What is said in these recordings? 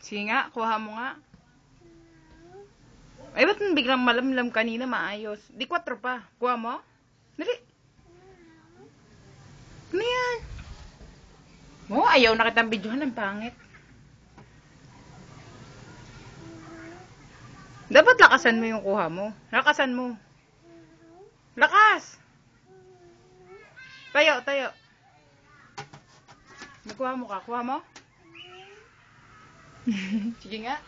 Sige nga, kuha mo nga. Ay, ba't biglang malamlam kanina maayos? Di 4 pa. Kuha mo? Dali. Ano yan? Oh, ayaw na kitang videohan ng pangit. Dapat lakasan mo yung kuha mo. Lakasan mo. Lakas! Tayo, tayo. Nakuha mo ka. Kuha mo? Sige nga.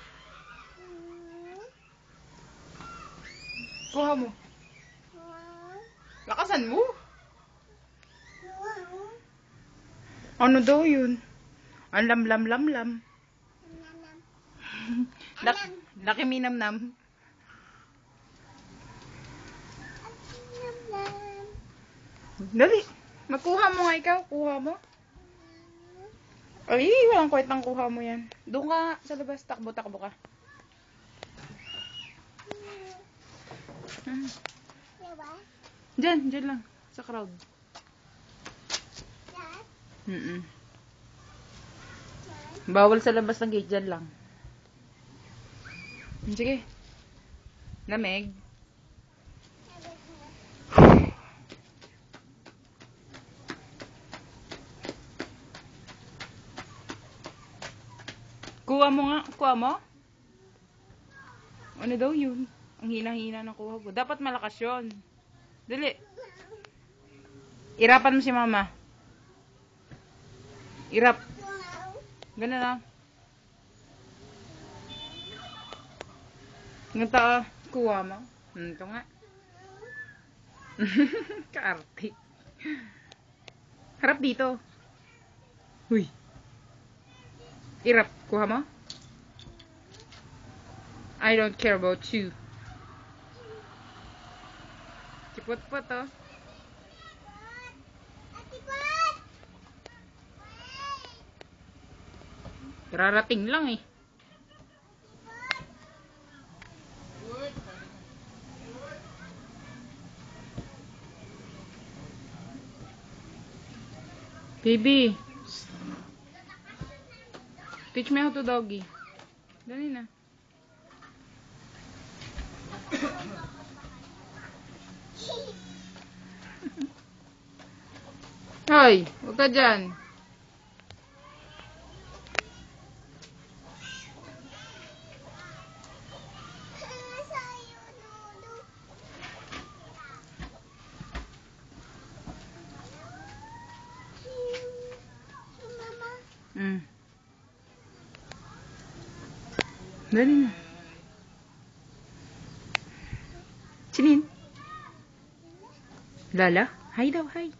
Kuha mo. Lakasan mo. Ano daw yun? Ang lam. Laki minamnam. Dali. Magkuha mo nga ikaw. Kuha mo. Ay, walang kwentang kuha mo yan. Doon ka sa labas. Takbo ka. Diyan lang. Sa crowd. Bawal sa labas ng gate. Diyan lang. Sige. Lamig. Kuha mo nga. Kuha mo? Ano daw yun? Ang hina-hina ng kuha ko. Dapat malakas yun. Dali. Irapan mo si mama. Irap. Ganun lang. Ngata, kuha mo. Ito nga. Kaarte. Harap dito. Huy. Irap. Kuha mo. I don't care about you. Cipot-pot, oh. Kararating lang eh. Baby. Teach me how to doggy. Dali na. Hoy, huwag ka dyan. Dali na. Sinin? Lala? Hi daw, hi.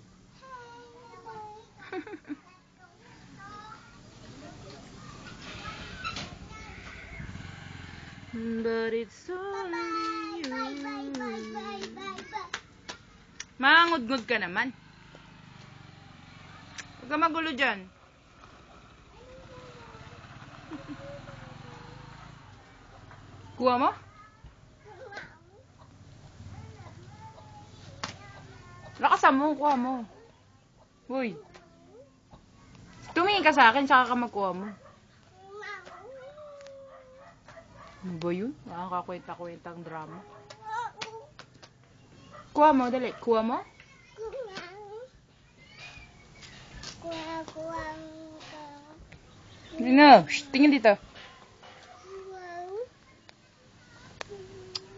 But it's only you. Mangud-ngud ka naman. Huwag ka magulo dyan. Kuha mo? Lakasan mo, kuha mo. Uy. Tumingin ka sa akin, saka ka magkuha mo. Ano ba yun? Nakakakwenta-kwentang drama. Kuha mo, dali. Kuha mo? Ano? Tingin dito.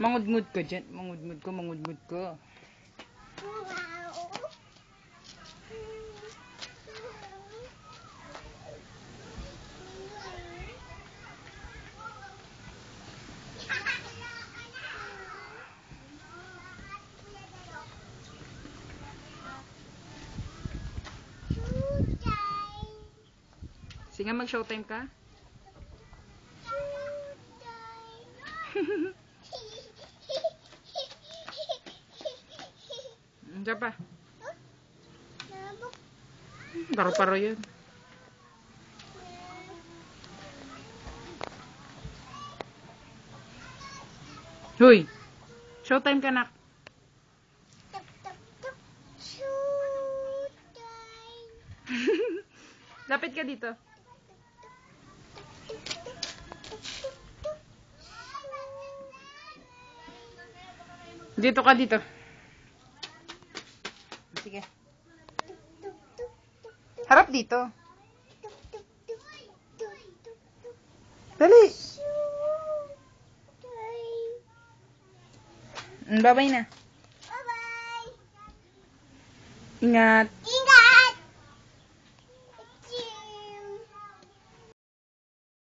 Mangud-ngud ka dyan. Mangud-ngud ka. Sige, mag-showtime ka. Diyan pa. Paro-paro yun. Hoy! Showtime ka, nak. Lapit ka dito. Dito ka dito. Sige. Harap dito. Dali. Bye-bye na. Bye-bye! Ingat.